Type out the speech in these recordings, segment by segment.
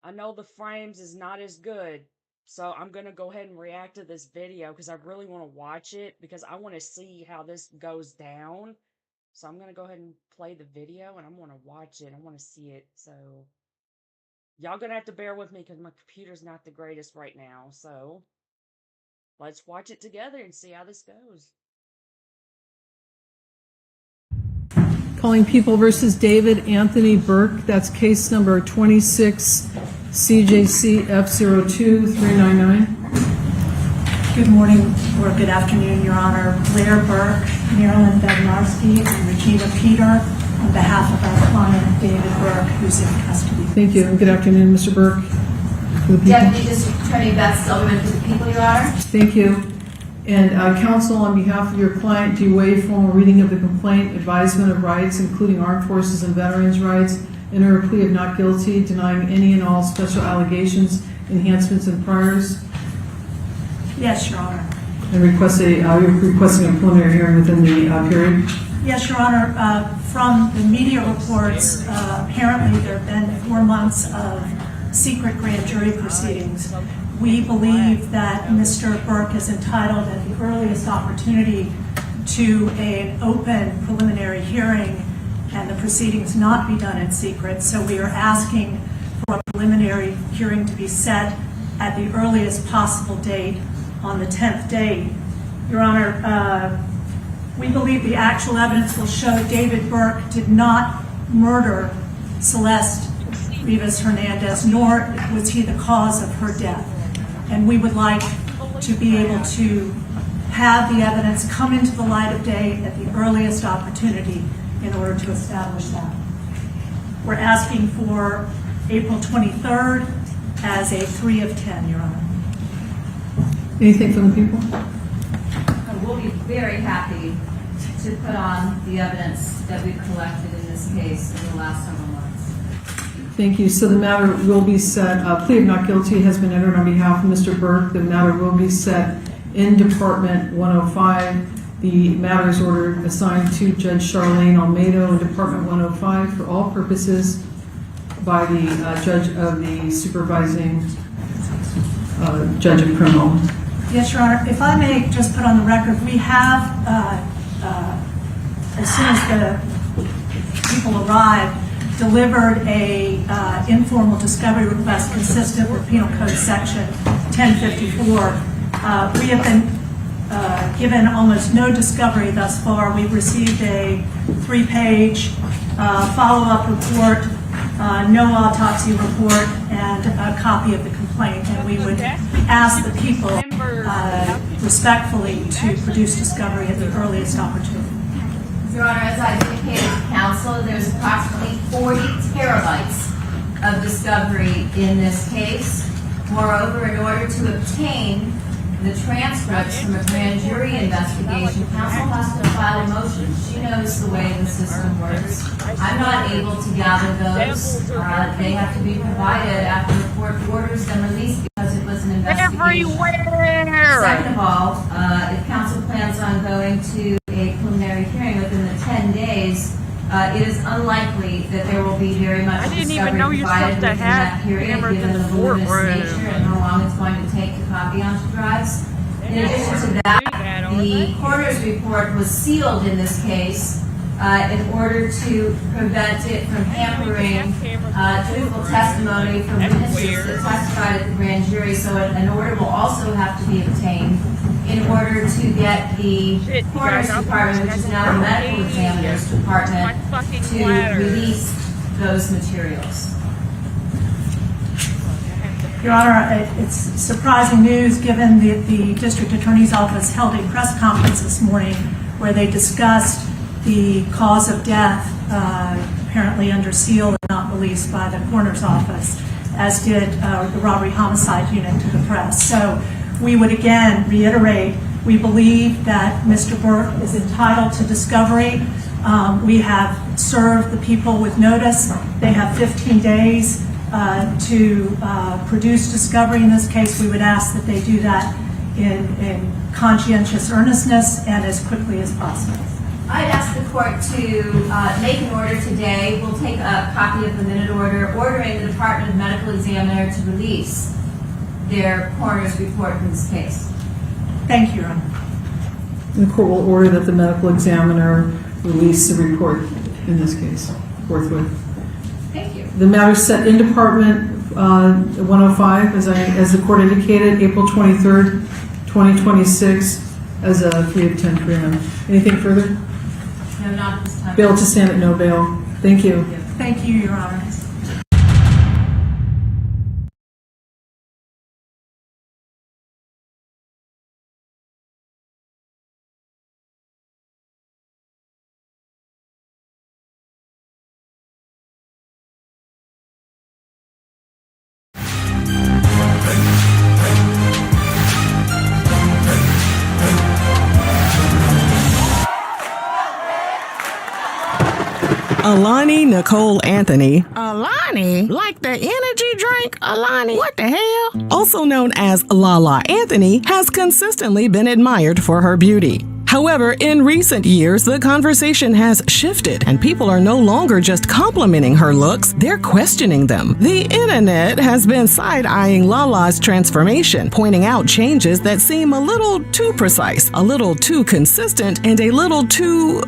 I know the frames is not as good, so I'm gonna go ahead and react to this video because I really want to watch it because I want to see how this goes down. So I'm gonna go ahead and play the video and I'm gonna watch it. I want to see it. So y'all gonna have to bear with me because my computer's not the greatest right now. So let's watch it together and see how this goes. Calling People versus David Anthony Burke. That's case number 26 CJC F02399. Good morning or good afternoon, Your Honor. Blair Burke, Marilyn Bednarski, and Regina Peter on behalf of our client, David Burke, who's in custody. Thank you. And good afternoon, Mr. Burke. Deputy District Attorney Beth Silverman for the people, Your Honor. Thank you. And counsel, on behalf of your client, do you waive formal reading of the complaint, advisement of rights, including armed forces and veterans' rights, enter a plea of not guilty, denying any and all special allegations, enhancements, and priors? Yes, Your Honor. And requesting a preliminary hearing within the period? Yes, Your Honor. From the media reports, apparently there have been 4 months of secret grand jury proceedings. We believe that Mr. Burke is entitled at the earliest opportunity to an open preliminary hearing and the proceedings not be done in secret. So we are asking for a preliminary hearing to be set at the earliest possible date on the 10th day. Your Honor, we believe the actual evidence will show David Burke did not murder Celeste Rivas Hernandez, nor was he the cause of her death. And we would like to be able to have the evidence come into the light of day at the earliest opportunity in order to establish that. We're asking for April 23rd as a 3 of 10, Your Honor. Anything from the people? We'll be very happy to put on the evidence that we've collected in this case in the last several months. Thank you. So the matter will be set, plea of not guilty has been entered on behalf of Mr. Burke. The matter will be set in Department 105. The matter is ordered assigned to Judge Charlene Almeida in Department 105 for all purposes by the Judge of the Supervising Judge of Criminal. Yes, Your Honor. If I may just put on the record, we have, as soon as the people arrived, delivered a informal discovery request consistent with Penal Code Section 1054. We have been given almost no discovery thus far. We've received a 3-page follow-up report, no autopsy report, and a copy of the complaint. And we would ask the people respectfully to produce discovery at the earliest opportunity. Your Honor, as I've indicated to counsel, there's approximately 40 terabytes of discovery in this case. Moreover, in order to obtain the transcripts from a grand jury investigation, counsel has to file a motion. She knows the way the system works. I'm not able to gather those. They have to be provided after the court orders them released because it was an investigation. Everywhere! Second of all, if counsel plans on going to a preliminary hearing within the 10 days, it is unlikely that there will be very much discovery provided within that period, given the voluminous nature and how long it's going to take to copy onto drives. In addition to that, the coroner's report was sealed in this case in order to prevent it from hampering truthful testimony from witnesses that testified at the grand jury. So an order will also have to be obtained in order to get the coroner's department, which is now the medical examiner's department, to release those materials. Your Honor, it's surprising news given the District Attorney's Office held a press conference this morning where they discussed the cause of death, apparently under seal and not released by the coroner's office, as did the robbery homicide unit to the press. So we would again reiterate, we believe that Mr. Burke is entitled to discovery. We have served the people with notice. They have 15 days to produce discovery in this case. We would ask that they do that in conscientious earnestness and as quickly as possible. I'd ask the court to make an order today. We'll take a copy of the minute order ordering the Department of Medical Examiner to release their coroner's report in this case. Thank you, Your Honor. The court will order that the medical examiner release the report in this case forthwith. Thank you. The matter is set in Department 105, as the court indicated, April 23rd, 2026, as a 3 of 10 prelim. Anything further? No, not at this time. Bail to stand at no bail. Thank you. Thank you, Your Honor. Alani Nicole Anthony. Alani? Like the energy drink Alani? What the hell? Also known as Lala Anthony, has consistently been admired for her beauty. However, in recent years, the conversation has shifted and people are no longer just complimenting her looks, they're questioning them. The internet has been side-eyeing Lala's transformation, pointing out changes that seem a little too precise, a little too consistent, and a little too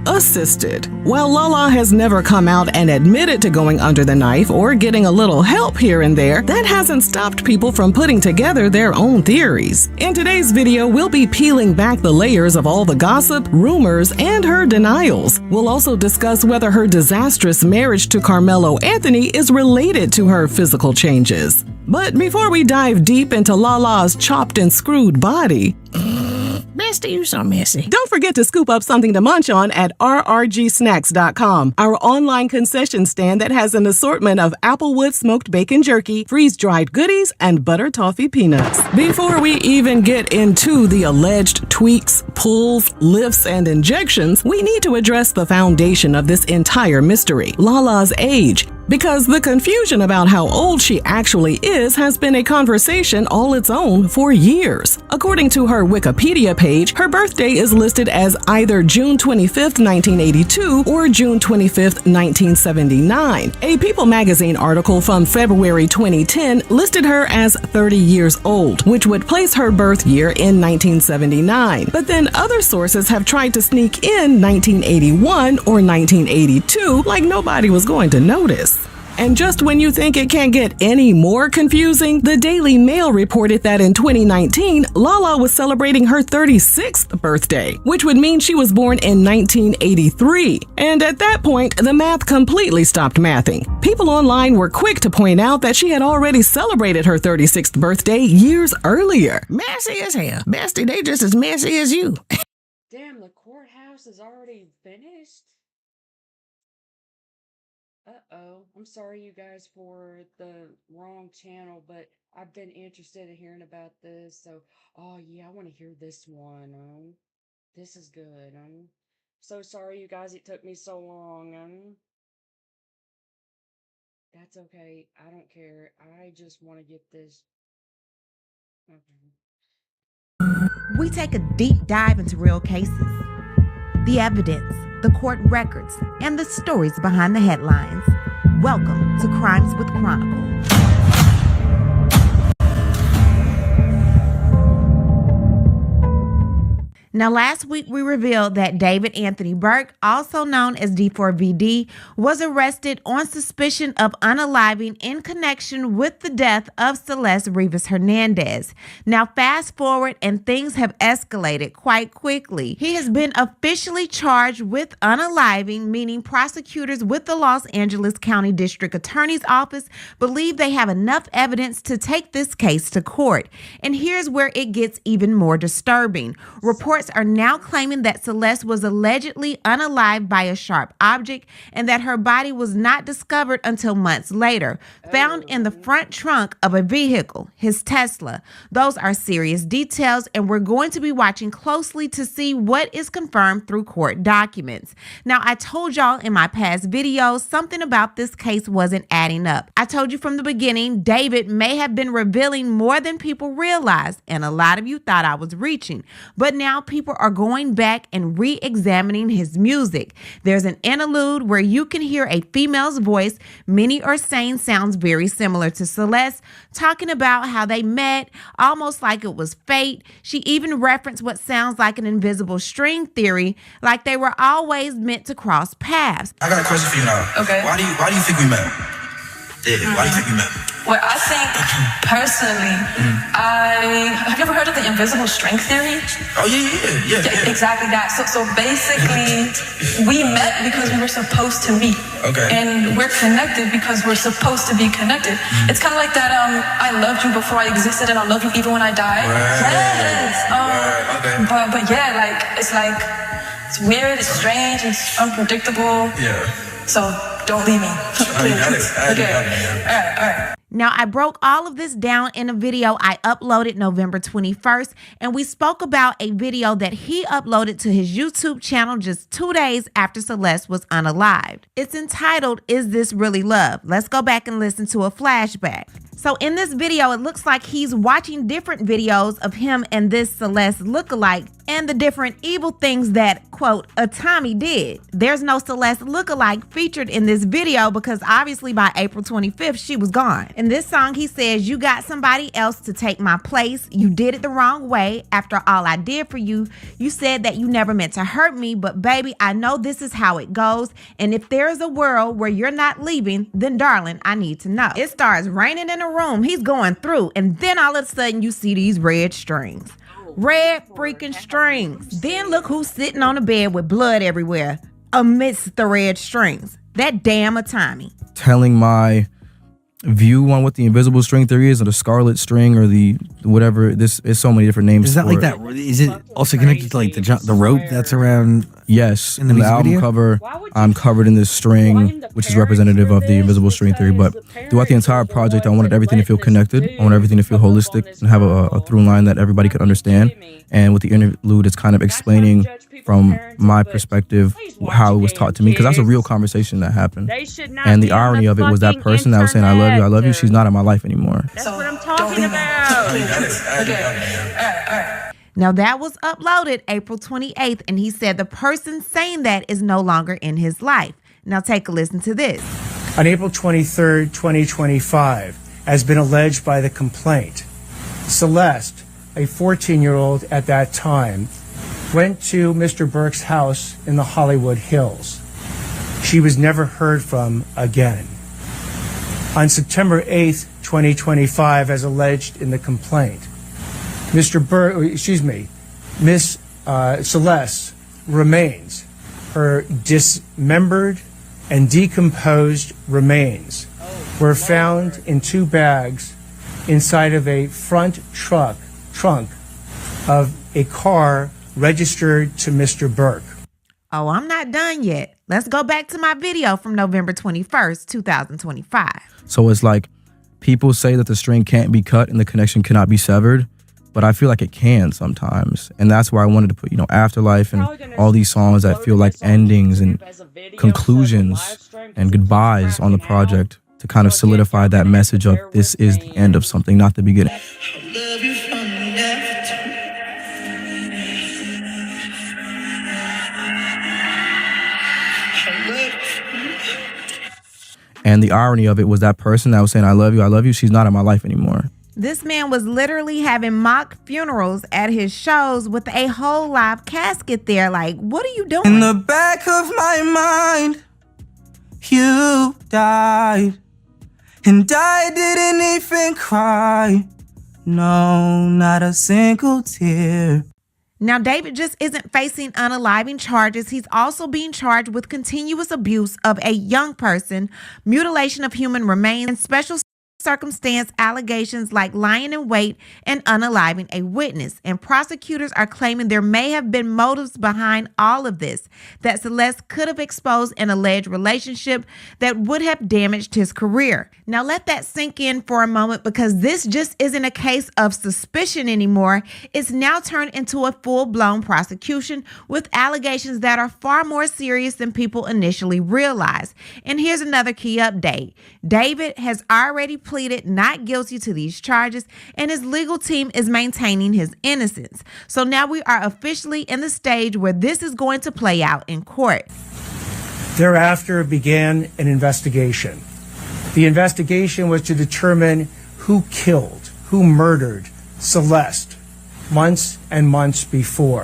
assisted. While Lala has never come out and admitted to going under the knife or getting a little help here and there, that hasn't stopped people from putting together their own theories. In today's video, we'll be peeling back the layers of all the gossip, rumors, and her denials. We'll also discuss whether her disastrous marriage to Carmelo Anthony is related to her physical changes. But before we dive deep into Lala's chopped and screwed body, Bestie, you so messy. Don't forget to scoop up something to munch on at rrgsnacks.com, our online concession stand that has an assortment of Applewood smoked bacon jerky, freeze-dried goodies, and butter toffee peanuts. Before we even get into the alleged tweaks, pulls, lifts, and injections, we need to address the foundation of this entire mystery, Lala's age. Because the confusion about how old she actually is has been a conversation all its own for years. According to her Wikipedia page, her birthday is listed as either June 25th, 1982 or June 25th, 1979. A People magazine article from February 2010 listed her as 30 years old, which would place her birth year in 1979. But then other sources have tried to sneak in 1981 or 1982 like nobody was going to notice. And just when you think it can't get any more confusing, the Daily Mail reported that in 2019, Lala was celebrating her 36th birthday, which would mean she was born in 1983. And at that point, the math completely stopped mathing. People online were quick to point out that she had already celebrated her 36th birthday years earlier. Messy as hell. Bestie, they just as messy as you. Damn, the courthouse is already finished? Uh-oh. I'm sorry, you guys, for the wrong channel, but I've been interested in hearing about this, so, oh yeah, I want to hear this one. This is good. So sorry, you guys, it took me so long. That's okay. I don't care. I just want to get this. Okay. We take a deep dive into real cases, the evidence, the court records, and the stories behind the headlines. Welcome to Crimes with Chronicle. Now, last week we revealed that David Anthony Burke, also known as D4VD, was arrested on suspicion of unaliving in connection with the death of Celeste Rivas Hernandez. Now, fast forward and things have escalated quite quickly. He has been officially charged with unaliving, meaning prosecutors with the Los Angeles County District Attorney's Office believe they have enough evidence to take this case to court. And here's where it gets even more disturbing. Reports are now claiming that Celeste was allegedly unalived by a sharp object and that her body was not discovered until months later, found in the front trunk of a vehicle, his Tesla. Those are serious details, and we're going to be watching closely to see what is confirmed through court documents. Now, I told y'all in my past videos something about this case wasn't adding up. I told you from the beginning David may have been revealing more than people realized, and a lot of you thought I was reaching. But now people people are going back and re-examining his music. There's an interlude where you can hear a female's voice. Many are saying sounds very similar to Celeste, talking about how they met, almost like it was fate. She even referenced what sounds like an invisible string theory, like they were always meant to cross paths. I got a question for you now. Okay. Why do you think we met? Yeah, why do you think we met? Well, I think personally, have you ever heard of the invisible string theory? Oh yeah. Exactly that. So basically, we met because we were supposed to meet. Okay. And we're connected because we're supposed to be connected. It's kind of like that. I loved you before I existed, and I'll love you even when I die. Right. Yes. Okay. But yeah, it's weird, it's strange, it's unpredictable. Yeah. So don't leave me. Please. Okay. All right. Now, I broke all of this down in a video I uploaded November 21st, and we spoke about a video that he uploaded to his YouTube channel just 2 days after Celeste was unalived. It's entitled, Is This Really Love? Let's go back and listen to a flashback. So in this video, it looks like he's watching different videos of him and this Celeste lookalike and the different evil things that, quote, a Tommy did. There's no Celeste lookalike featured in this video because obviously by April 25th, she was gone. In this song, he says, you got somebody else to take my place. You did it the wrong way. After all I did for you, you said that you never meant to hurt me, but baby, I know this is how it goes. And if there's a world where you're not leaving, then darling, I need to know. It starts raining in a room. He's going through, and then all of a sudden you see these red strings. Red freaking strings. Then look who's sitting on the bed with blood everywhere amidst the red strings. That damn Tommy. Telling my view on what the invisible string theory is, or the scarlet string, or the whatever. This is so many different names. Is that for like it. that? Is it also connected to like the rope that's around? Yes, in the in the music album video? cover, I'm covered in this string, which is representative of the invisible string theory. But throughout the entire project, I wanted everything to feel connected. I wanted everything to feel holistic and have a through line that everybody could understand. And with the interlude, it's kind of explaining from my perspective how it was taught to me, because that's a real conversation that happened. And the irony of it was that person that was saying, I love you, she's not in my life anymore. That's what I'm talking about. Okay. All right. Now that was uploaded April 28th, and he said the person saying that is no longer in his life. Now take a listen to this. On April 23rd, 2025, as been alleged by the complaint, Celeste, a 14-year-old at that time, went to Mr. Burke's house in the Hollywood Hills. She was never heard from again. On September 8th, 2025, as alleged in the complaint, Miss Celeste's remains, her dismembered and decomposed remains, were found in 2 bags inside of a front trunk of a car registered to Mr. Burke. Oh, I'm not done yet. Let's go back to my video from November 21st, 2025. So it's like people say that the string can't be cut and the connection cannot be severed, but I feel like it can sometimes. And that's why I wanted to put, Afterlife and all these songs that feel like endings and conclusions and goodbyes on the project to kind of solidify that message of this is the end of something, not the beginning. And the irony of it was that person that was saying, I love you, she's not in my life anymore. This man was literally having mock funerals at his shows with a whole live casket there. Like, what are you doing? In the back of my mind, you died. And I didn't even cry. No, not a single tear. Now, David just isn't facing unaliving charges. He's also being charged with continuous abuse of a young person, mutilation of human remains, and special circumstance allegations like lying in wait and unaliving a witness. And prosecutors are claiming there may have been motives behind all of this, that Celeste could have exposed an alleged relationship that would have damaged his career. Now let that sink in for a moment, because this just isn't a case of suspicion anymore. It's now turned into a full-blown prosecution with allegations that are far more serious than people initially realized. And here's another key update. David has already pleaded not guilty to these charges, and his legal team is maintaining his innocence. So now we are officially in the stage where this is going to play out in court. Thereafter began an investigation. The investigation was to determine who killed, who murdered Celeste months and months before.